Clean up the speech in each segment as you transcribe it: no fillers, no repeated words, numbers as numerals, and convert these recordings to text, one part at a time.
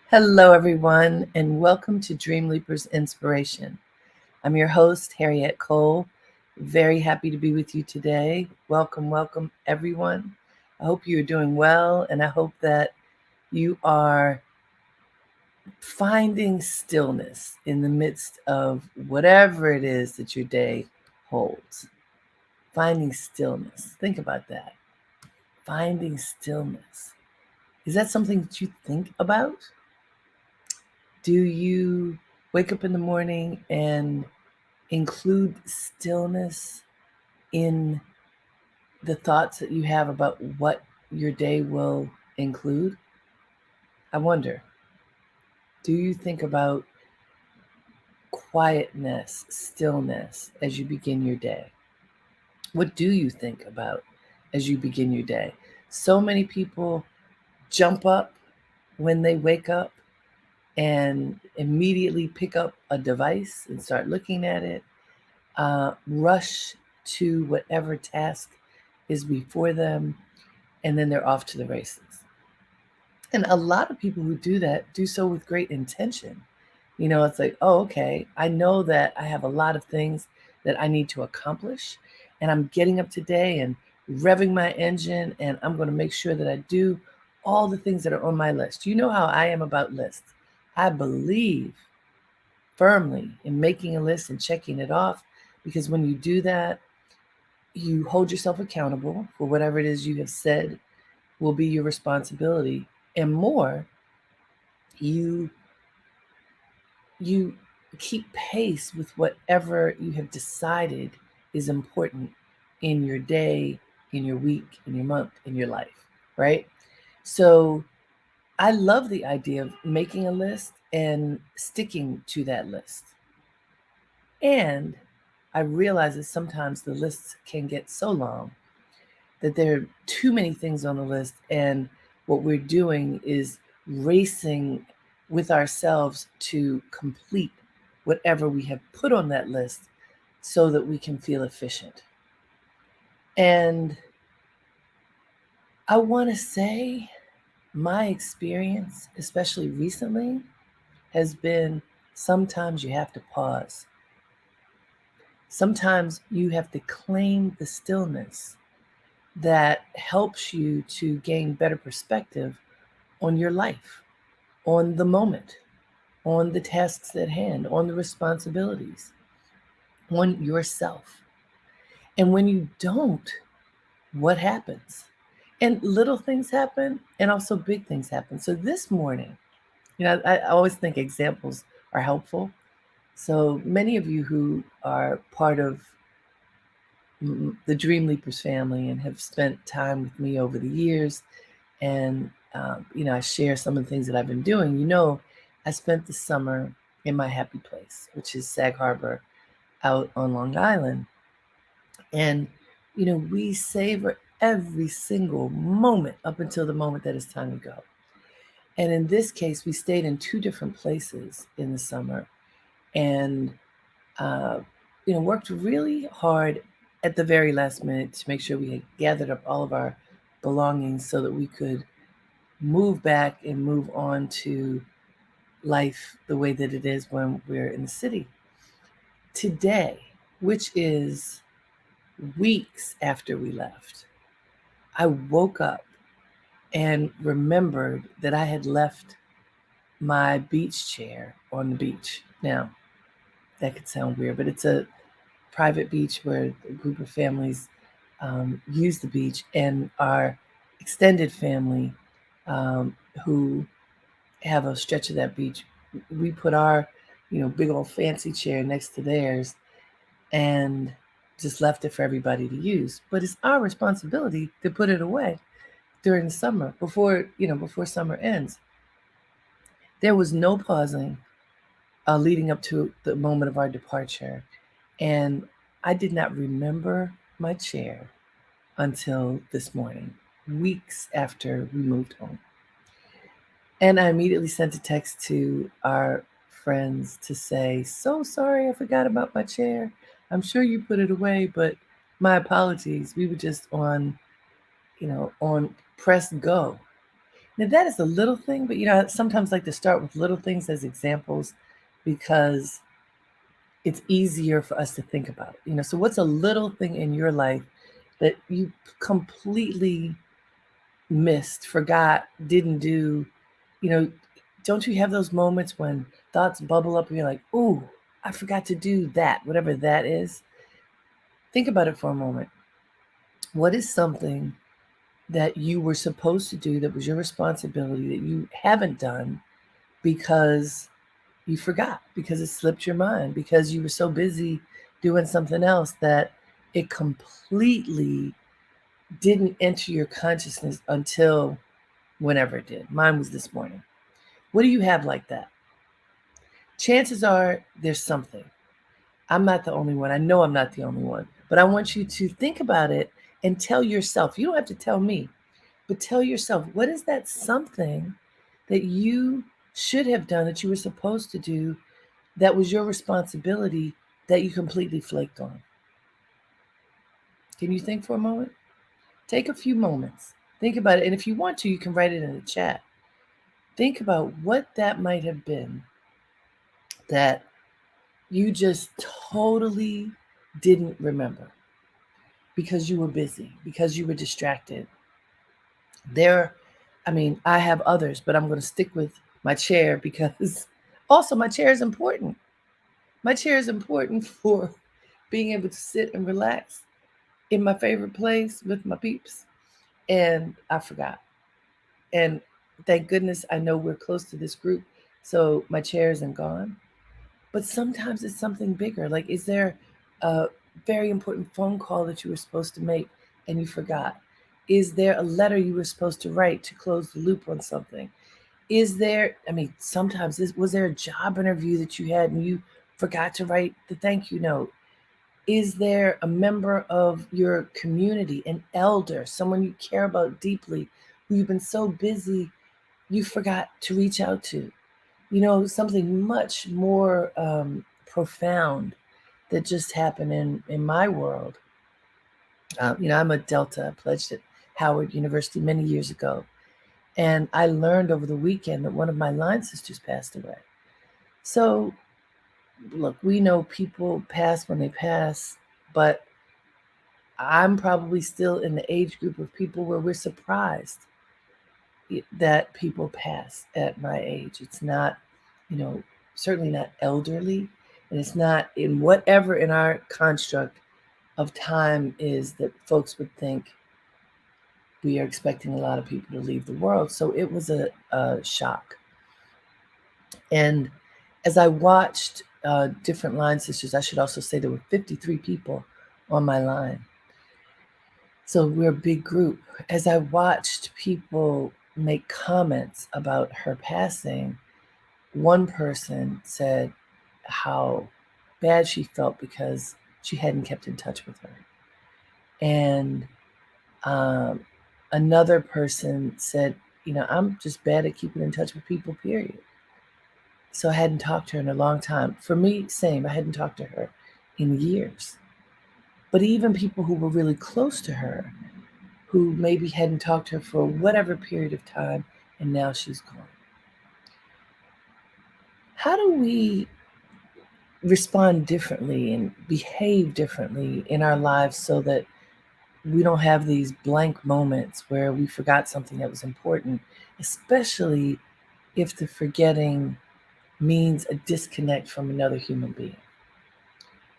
Hello, everyone, and welcome to Dreamleapers Inspiration. I'm your host, Harriette Cole. Very happy to be with you today. Welcome, everyone. I hope you're doing well, and I hope that you are finding stillness in the midst of whatever it is that your day holds. Finding stillness. Think about that. Finding stillness. Is that something that you think about? Do you wake up in the morning and include stillness in the thoughts that you have about what your day will include? I wonder, do you think about quietness, stillness as you begin your day? What do you think about as you begin your day? So many people jump up when they wake up and immediately pick up a device and start looking at it, rush to whatever task is before them, and then they're off to the races. And a lot of people who do that do so with great intention. You know, it's like, oh, okay, I know that I have a lot of things that I need to accomplish, and I'm getting up today and revving my engine, and I'm going to make sure that I do all the things that are on my list. You know how I am about lists. I believe firmly in making a list and checking it off, because when you do that, you hold yourself accountable for whatever it is you have said will be your responsibility, and more, you keep pace with whatever you have decided is important in your day, in your week, in your month, in your life, right? So I love the idea of making a list and sticking to that list. And I realize that sometimes the lists can get so long that there are too many things on the list, and what we're doing is racing with ourselves to complete whatever we have put on that list so that we can feel efficient. And I want to say my experience, especially recently, has been sometimes you have to pause. Sometimes you have to claim the stillness that helps you to gain better perspective on your life, on the moment, on the tasks at hand, on the responsibilities, on yourself. And when you don't, what happens? And little things happen, and also big things happen. So this morning, I always think examples are helpful. So many of you who are part of the Dreamleapers family and have spent time with me over the years, and I share some of the things that I've been doing. I spent the summer in my happy place, which is Sag Harbor out on Long Island. And, we savor every single moment up until the moment that it's time to go. And in this case, we stayed in two different places in the summer and, worked really hard at the very last minute to make sure we had gathered up all of our belongings so that we could move back and move on to life the way that it is when we're in the city. Today, which is weeks after we left, I woke up and remembered that I had left my beach chair on the beach. Now, that could sound weird, but it's a private beach where a group of families use the beach, and our extended family who have a stretch of that beach, we put our, big old fancy chair next to theirs and just left it for everybody to use. But it's our responsibility to put it away during the summer before summer ends. There was no pausing leading up to the moment of our departure. And I did not remember my chair until this morning, weeks after we moved home. And I immediately sent a text to our friends to say, "So sorry, I forgot about my chair. I'm sure you put it away, but my apologies. We were just on press go." Now that is a little thing, but I sometimes like to start with little things as examples because it's easier for us to think about. So what's a little thing in your life that you completely missed, forgot, didn't do? You know, don't you have those moments when thoughts bubble up and you're like, "Ooh, I forgot to do that," whatever that is? Think about it for a moment. What is something that you were supposed to do that was your responsibility that you haven't done because you forgot, because it slipped your mind, because you were so busy doing something else that it completely didn't enter your consciousness until whenever it did? Mine was this morning. What do you have like that? Chances are there's something. I'm not the only one. I know I'm not the only one. But I want you to think about it and tell yourself. You don't have to tell me, but tell yourself, what is that something that you should have done, that you were supposed to do, that was your responsibility, that you completely flaked on? Can you think for a moment? Take a few moments. Think about it. And if you want to, you can write it in the chat. Think about what that might have been that you just totally didn't remember because you were busy, because you were distracted. I have others, but I'm going to stick with my chair because also my chair is important. My chair is important for being able to sit and relax in my favorite place with my peeps. And I forgot. And thank goodness I know we're close to this group, so my chair isn't gone. But sometimes it's something bigger. Like, is there a very important phone call that you were supposed to make and you forgot? Is there a letter you were supposed to write to close the loop on something? Sometimes was there a job interview that you had and you forgot to write the thank you note? Is there a member of your community, an elder, someone you care about deeply, who you've been so busy you forgot to reach out to? Something much more profound that just happened in my world. I'm a Delta. I pledged at Howard University many years ago. And I learned over the weekend that one of my line sisters passed away. So, look, we know people pass when they pass, but I'm probably still in the age group of people where we're surprised that people pass at my age. It's not, certainly not elderly, and it's not in whatever in our construct of time is that folks would think we are expecting a lot of people to leave the world. So it was a shock. And as I watched different line sisters, I should also say there were 53 people on my line. So we're a big group. As I watched people make comments about her passing, one person said how bad she felt because she hadn't kept in touch with her. And another person said, I'm just bad at keeping in touch with people, period. So I hadn't talked to her in a long time. For me, same. I hadn't talked to her in years. But even people who were really close to her, who maybe hadn't talked to her for whatever period of time, and now she's gone. How do we respond differently and behave differently in our lives so that we don't have these blank moments where we forgot something that was important, especially if the forgetting means a disconnect from another human being?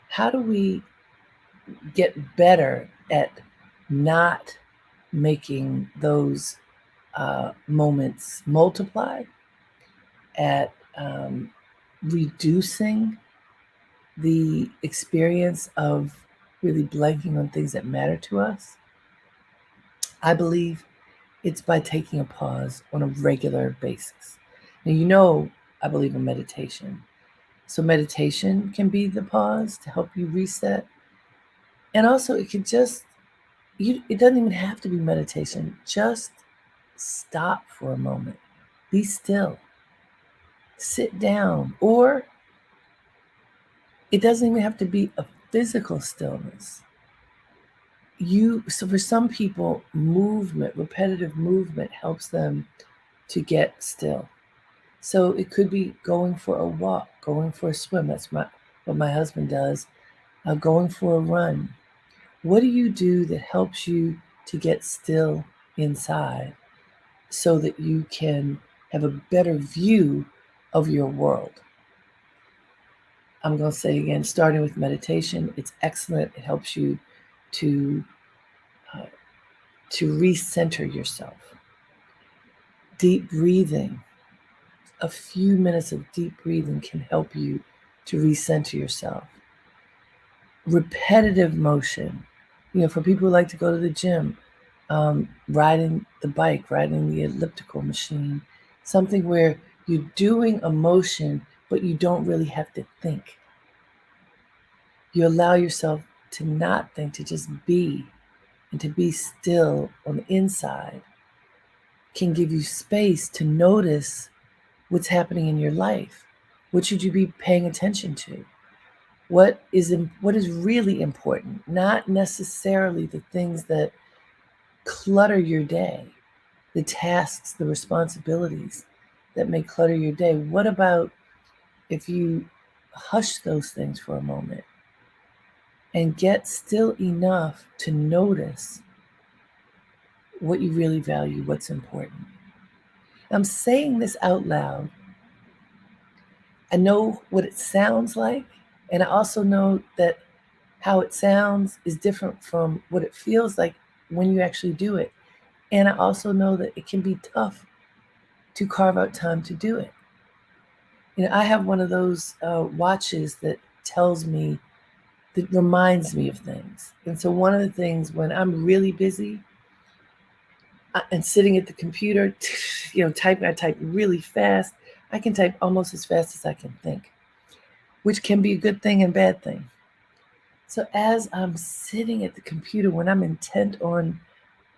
How do we get better at not making those moments multiply, at reducing the experience of really blanking on things that matter to us? I believe it's by taking a pause on a regular basis. Now, I believe in meditation. So, meditation can be the pause to help you reset. And also, it could it doesn't even have to be meditation. Just stop for a moment, be still, sit down, or it doesn't even have to be a physical stillness. So for some people, repetitive movement helps them to get still. So it could be going for a walk, going for a swim. That's what my husband does. Going for a run. What do you do that helps you to get still inside so that you can have a better view of your world? I'm going to say again, starting with meditation, it's excellent. It helps you to recenter yourself. Deep breathing, a few minutes of deep breathing can help you to recenter yourself. Repetitive motion, for people who like to go to the gym, riding the bike, riding the elliptical machine, something where you're doing a motion, but you don't really have to think. You allow yourself to not think, to just be, and to be still on the inside can give you space to notice what's happening in your life. What should you be paying attention to? What is really important, not necessarily the things that clutter your day, the tasks, the responsibilities that may clutter your day. What about if you hush those things for a moment and get still enough to notice what you really value, what's important? I'm saying this out loud. I know what it sounds like, and I also know that how it sounds is different from what it feels like when you actually do it. And I also know that it can be tough to carve out time to do it. I have one of those watches that reminds me of things. And so one of the things when I'm really busy and sitting at the computer, typing, I type really fast. I can type almost as fast as I can think, which can be a good thing and bad thing. So as I'm sitting at the computer, when I'm intent on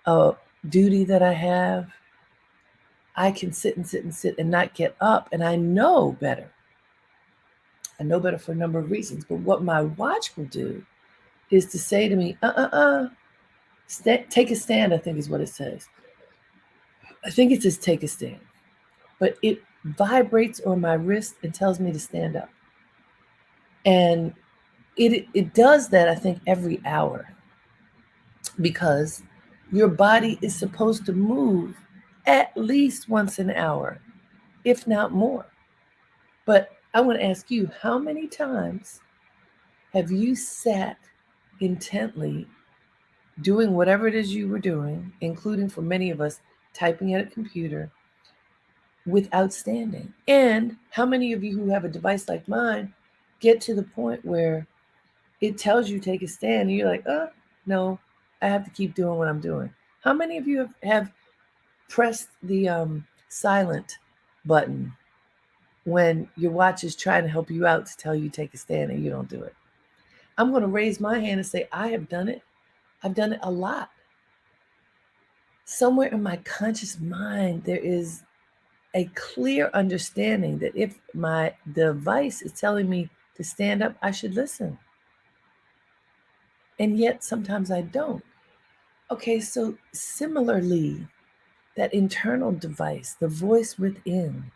a duty that I have, I can sit and sit and sit and not get up. And I know better. I know better for a number of reasons. But what my watch will do is to say to me, take a stand, I think is what it says. I think it says take a stand. But it vibrates on my wrist and tells me to stand up. And it does that, I think, every hour, because your body is supposed to move at least once an hour, if not more. But I want to ask you, how many times have you sat intently doing whatever it is you were doing, including for many of us, typing at a computer, without standing? And how many of you who have a device like mine get to the point where it tells you take a stand and you're like, no, I have to keep doing what I'm doing? How many of you have pressed the silent button when your watch is trying to help you out to tell you take a stand and you don't do it? I'm going to raise my hand and say, I have done it. I've done it a lot. Somewhere in my conscious mind, there is a clear understanding that if my device is telling me to stand up, I should listen. And yet sometimes I don't. Okay, so similarly, that internal device, the voice within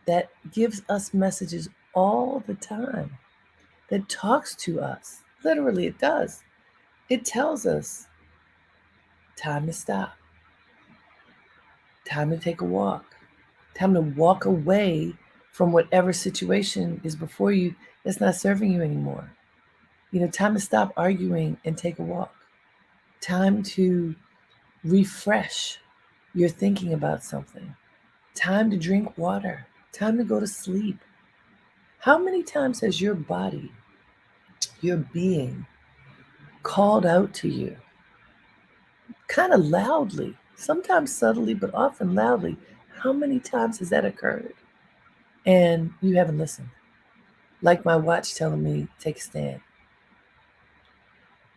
that gives us messages all the time, that talks to us. Literally, it does. It tells us time to stop, time to take a walk, Time to walk away from whatever situation is before you that's not serving you anymore. Time to stop arguing and take a walk. Time to refresh your thinking about something. Time to drink water. Time to go to sleep. How many times has your body, your being, called out to you, kind of loudly, sometimes subtly, but often loudly? How many times has that occurred? And you haven't listened. Like my watch telling me, take a stand.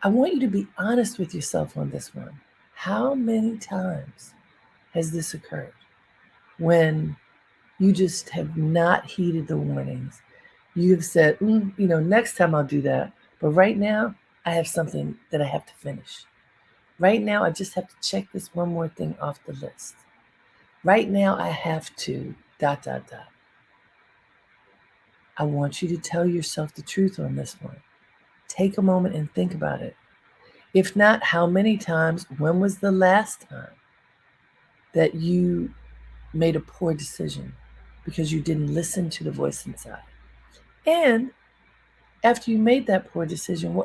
I want you to be honest with yourself on this one. How many times has this occurred when you just have not heeded the warnings? You have said, next time I'll do that. But right now, I have something that I have to finish. Right now, I just have to check this one more thing off the list. Right now, I have to, dot, dot, dot. I want you to tell yourself the truth on this one. Take a moment and think about it. If not, how many times, when was the last time that you made a poor decision because you didn't listen to the voice inside? And after you made that poor decision,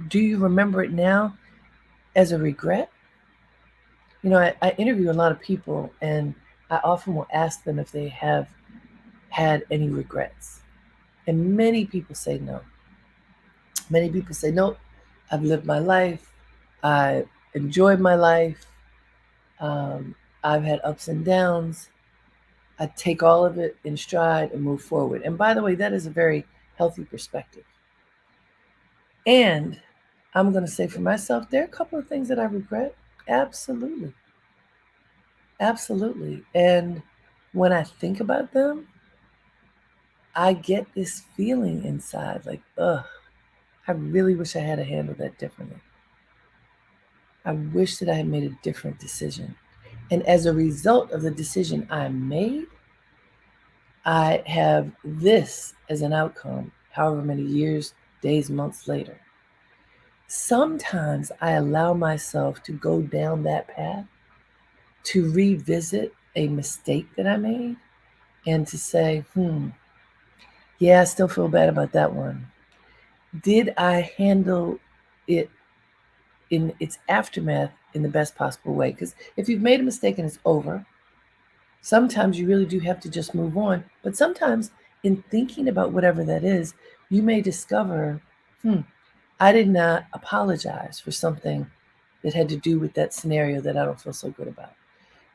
do you remember it now as a regret? I interview a lot of people, and I often will ask them if they have had any regrets. And many people say no. Many people say, nope, I've lived my life. I enjoyed my life. I've had ups and downs. I take all of it in stride and move forward. And by the way, that is a very healthy perspective. And I'm going to say for myself, there are a couple of things that I regret. Absolutely. Absolutely. And when I think about them, I get this feeling inside like, ugh, I really wish I had handled that differently. I wish that I had made a different decision. And as a result of the decision I made, I have this as an outcome, however many years, days, months later. Sometimes I allow myself to go down that path, to revisit a mistake that I made, and to say, yeah, I still feel bad about that one. Did I handle it in its aftermath in the best possible way? Because if you've made a mistake and it's over, sometimes you really do have to just move on. But sometimes in thinking about whatever that is, you may discover, I did not apologize for something that had to do with that scenario that I don't feel so good about.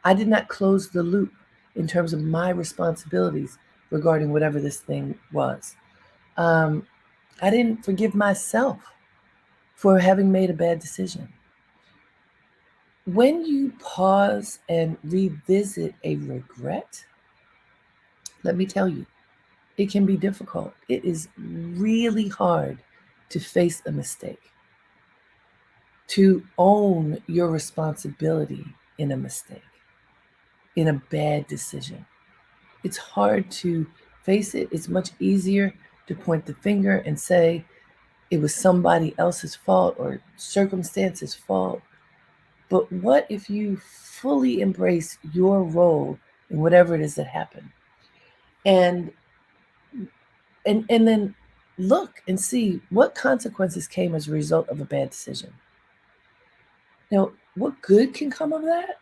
I did not close the loop in terms of my responsibilities regarding whatever this thing was. I didn't forgive myself for having made a bad decision. When you pause and revisit a regret, let me tell you, it can be difficult. It is really hard to face a mistake, to own your responsibility in a mistake, in a bad decision. It's hard to face it. It's much easier to point the finger and say it was somebody else's fault or circumstances' fault. But what if you fully embrace your role in whatever it is that happened? And then look and see what consequences came as a result of a bad decision. Now, what good can come of that?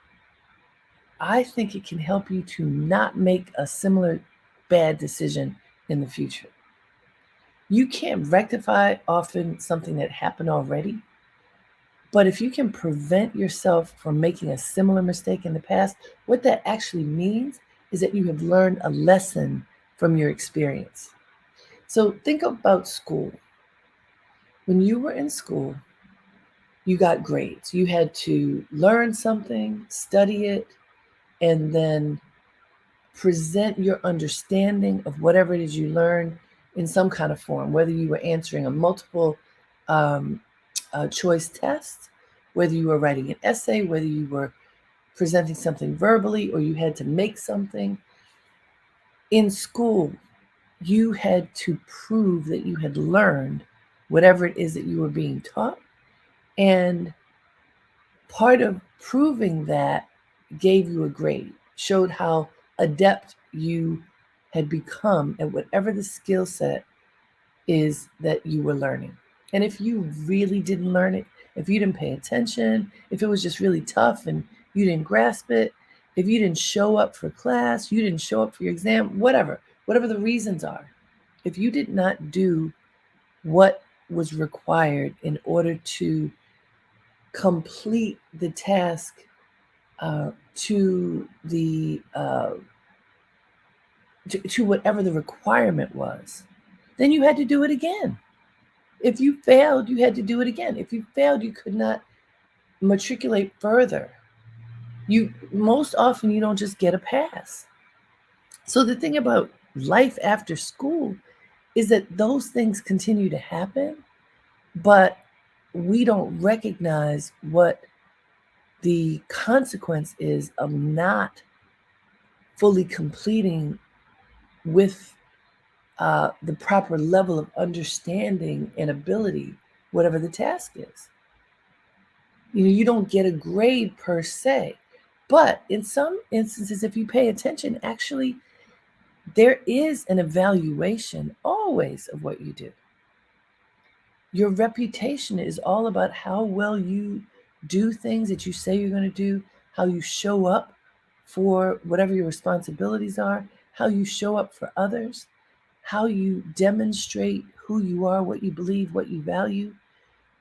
I think it can help you to not make a similar bad decision in the future. You can't rectify often something that happened already, but if you can prevent yourself from making a similar mistake in the past, what that actually means is that you have learned a lesson from your experience. So think about school. When you were in school, you got grades. You had to learn something, study it, and then present your understanding of whatever it is you learned in some kind of form, whether you were answering a multiple choice test, whether you were writing an essay, whether you were presenting something verbally, or you had to make something. In school, you had to prove that you had learned whatever it is that you were being taught. And part of proving that gave you a grade, showed how adept you had become at whatever the skill set is that you were learning. And if you really didn't learn it, if you didn't pay attention, if it was just really tough and you didn't grasp it, if you didn't show up for class, you didn't show up for your exam, whatever the reasons are, if you did not do what was required in order to complete the task to the to whatever the requirement was, then you had to do it again. If you failed, you had to do it again. If you failed, you could not matriculate further. You most often you don't just get a pass. So the thing about life after school is that those things continue to happen, but we don't recognize what the consequence is of not fully completing with the proper level of understanding and ability, whatever the task is. You don't get a grade per se, but in some instances, if you pay attention, actually, there is an evaluation always of what you do. Your reputation is all about how well you do things that you say you're going to do, how you show up for whatever your responsibilities are, how you show up for others, how you demonstrate who you are, what you believe, what you value.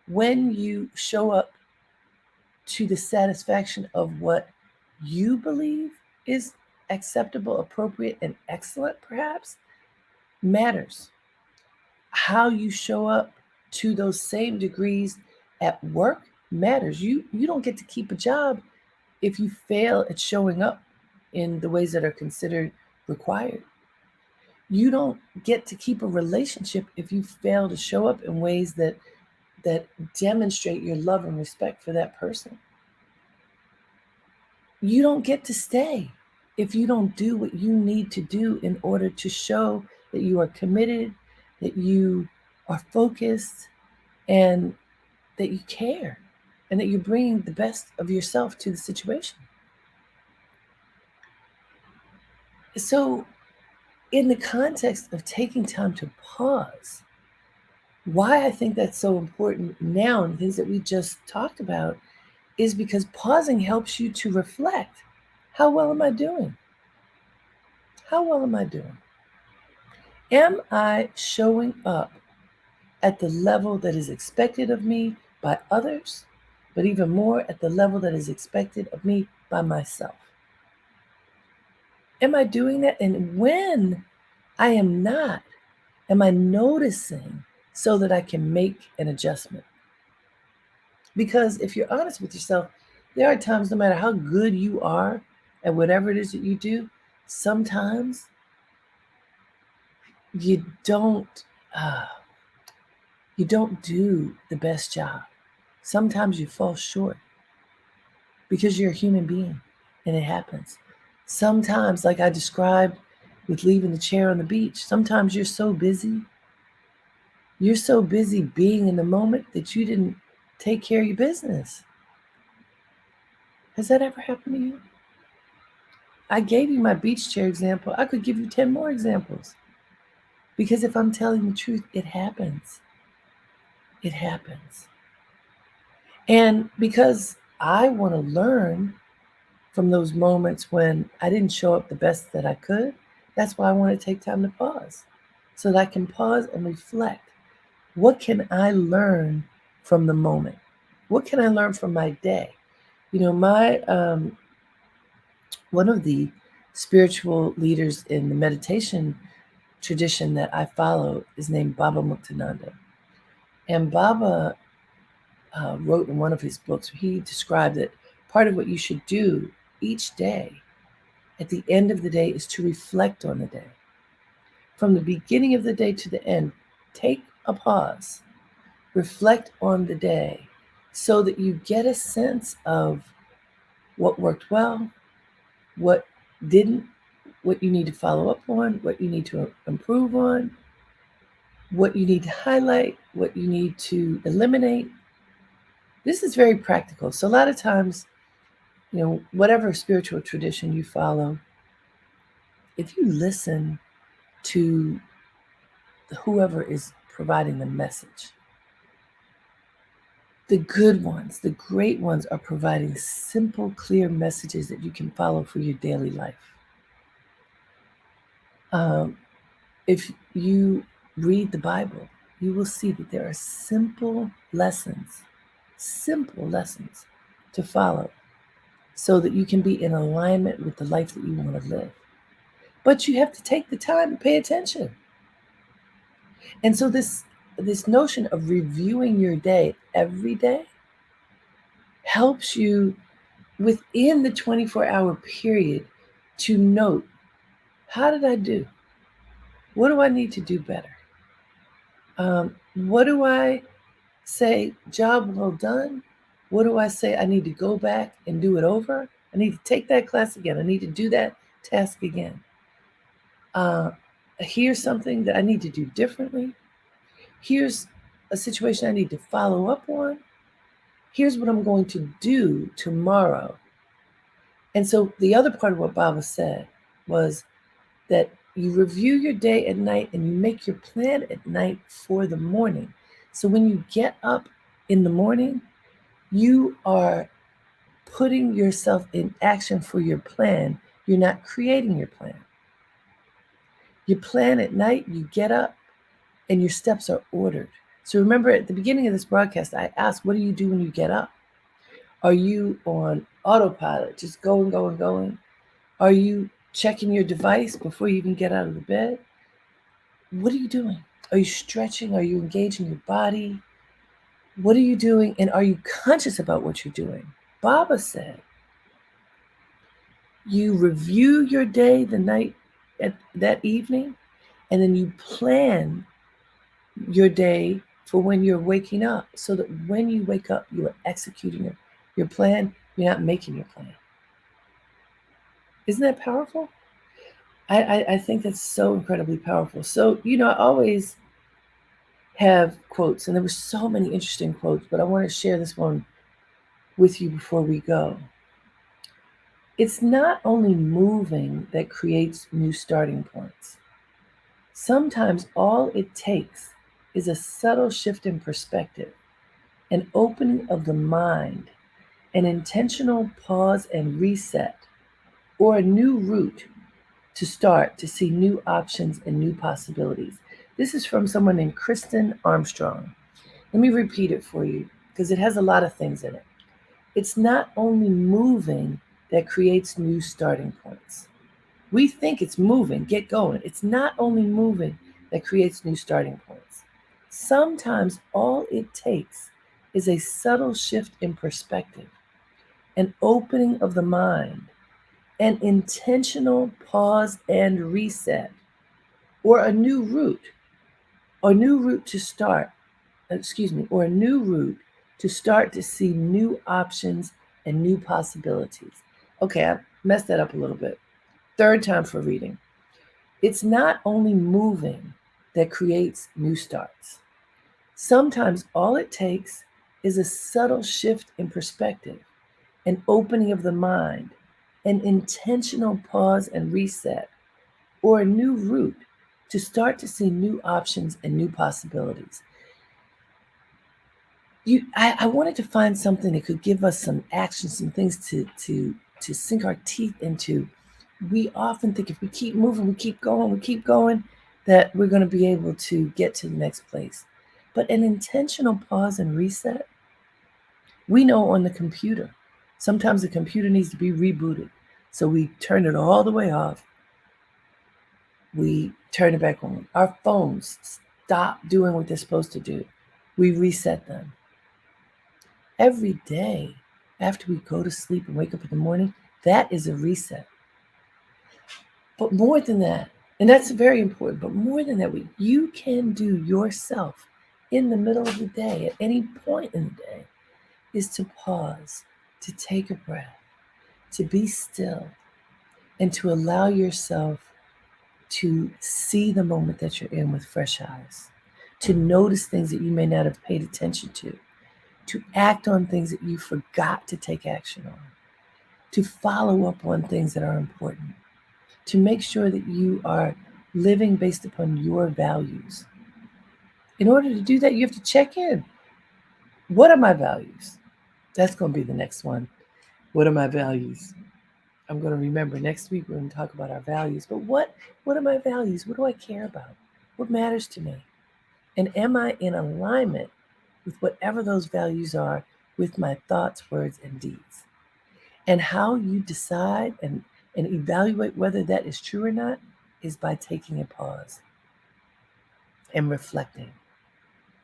When you show up to the satisfaction of what you believe is acceptable, appropriate, and excellent, perhaps, matters. How you show up to those same degrees at work matters. You don't get to keep a job if you fail at showing up in the ways that are considered required. You don't get to keep a relationship if you fail to show up in ways that demonstrate your love and respect for that person. You don't get to stay if you don't do what you need to do in order to show that you are committed, that you are focused, and that you care, and that you're bringing the best of yourself to the situation. So, in the context of taking time to pause, why I think that's so important now, and things that we just talked about, is because pausing helps you to reflect. How well am I doing? How well am I doing? Am I showing up at the level that is expected of me by others, but even more at the level that is expected of me by myself? Am I doing that? And when I am not, am I noticing so that I can make an adjustment? Because if you're honest with yourself, there are times, no matter how good you are at whatever it is that you do, sometimes you don't uh, you don't do the best job. Sometimes you fall short because you're a human being, and it happens. Sometimes, like I described with leaving the chair on the beach, sometimes you're so busy being in the moment that you didn't take care of your business. Has that ever happened to you? I gave you my beach chair example. I could give you 10 more examples. Because if I'm telling the truth, it happens. It happens. And because I want to learn from those moments when I didn't show up the best that I could, that's why I want to take time to pause. So that I can pause and reflect. What can I learn from the moment? What can I learn from my day? My one of the spiritual leaders in the meditation tradition that I follow is named Baba Muktananda. And Baba wrote in one of his books, he described that part of what you should do each day at the end of the day is to reflect on the day. From the beginning of the day to the end, take a pause, reflect on the day so that you get a sense of what worked well, what didn't, what you need to follow up on, what you need to improve on, what you need to highlight, what you need to eliminate. This is very practical. So a lot of times, whatever spiritual tradition you follow, if you listen to whoever is providing the message, the good ones, the great ones are providing simple, clear messages that you can follow for your daily life. If you read the Bible, you will see that there are simple lessons to follow so that you can be in alignment with the life that you want to live. But you have to take the time to pay attention. And so this notion of reviewing your day every day helps you within the 24-hour period to note, how did I do? What do I need to do better? What do I say, job well done? What do I say, I need to go back and do it over? I need to take that class again. I need to do that task again. Here's something that I need to do differently. Here's a situation I need to follow up on. Here's what I'm going to do tomorrow. And so the other part of what Baba said was that you review your day at night and you make your plan at night for the morning. So when you get up in the morning, you are putting yourself in action for your plan. You're not creating your plan. You plan at night, you get up, and your steps are ordered. So remember, at the beginning of this broadcast, I asked, what do you do when you get up? Are you on autopilot, just going? Are you checking your device before you even get out of the bed? What are you doing? Are you stretching? Are you engaging your body? What are you doing? And are you conscious about what you're doing? Baba said, you review your day the night at that evening, and then you plan your day for when you're waking up, so that when you wake up, you are executing your plan. You're not making your plan. Isn't that powerful? I think that's so incredibly powerful. So, I always have quotes, and there were so many interesting quotes, but I want to share this one with you before we go. It's not only moving that creates new starting points. Sometimes all it takes is a subtle shift in perspective, an opening of the mind, an intentional pause and reset, or a new route to start to see new options and new possibilities. This is from someone named Kristen Armstrong. Let me repeat it for you because it has a lot of things in it. It's not only moving that creates new starting points. We think it's moving, get going. It's not only moving that creates new starting points. Sometimes all it takes is a subtle shift in perspective, an opening of the mind, an intentional pause and reset, or a new route to start, or a new route to start to see new options and new possibilities. Okay, I messed that up a little bit. Third time for reading. It's not only moving that creates new starts. Sometimes all it takes is a subtle shift in perspective, an opening of the mind, an intentional pause and reset, or a new route to start to see new options and new possibilities. I wanted to find something that could give us some action, some things to sink our teeth into. We often think if we keep moving, we keep going, that we're going to be able to get to the next place. But an intentional pause and reset, we know on the computer, sometimes the computer needs to be rebooted. So we turn it all the way off. We turn it back on. Our phones stop doing what they're supposed to do. We reset them. Every day after we go to sleep and wake up in the morning, that is a reset. But more than that, and that's very important, but more than that, what you can do yourself in the middle of the day, at any point in the day, is to pause, to take a breath, to be still, and to allow yourself to see the moment that you're in with fresh eyes, to notice things that you may not have paid attention to act on things that you forgot to take action on, to follow up on things that are important. to make sure that you are living based upon your values. In order to do that, you have to check in. What are my values? That's going to be the next one. What are my values? I'm going to remember next week we're going to talk about our values. But what are my values? What do I care about? What matters to me? And am I in alignment with whatever those values are with my thoughts, words, and deeds? And how you decide and evaluate whether that is true or not is by taking a pause and reflecting.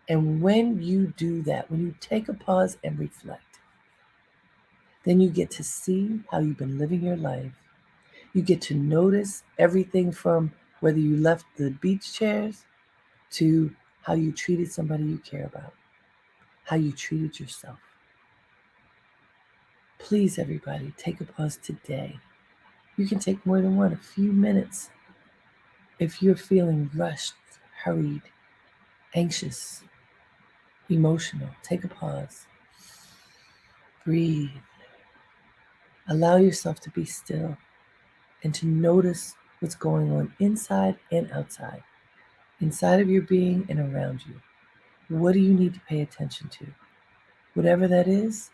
And when you do that, when you take a pause and reflect, then you get to see how you've been living your life. You get to notice everything from whether you left the beach chairs to how you treated somebody you care about, how you treated yourself. Please, everybody, take a pause today. You can take more than one, a few minutes. If you're feeling rushed, hurried, anxious, emotional, take a pause. Breathe. Allow yourself to be still and to notice what's going on inside and outside, inside of your being and around you. What do you need to pay attention to? Whatever that is,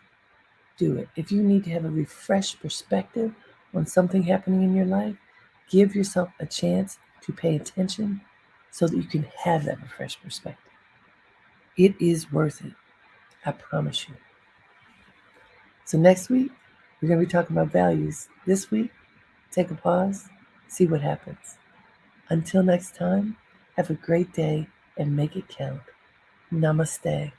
do it. If you need to have a refreshed perspective on something happening in your life, give yourself a chance to pay attention so that you can have that refreshed perspective. It is worth it. I promise you. So next week, we're going to be talking about values. This week, take a pause, see what happens. Until next time, have a great day and make it count. Namaste.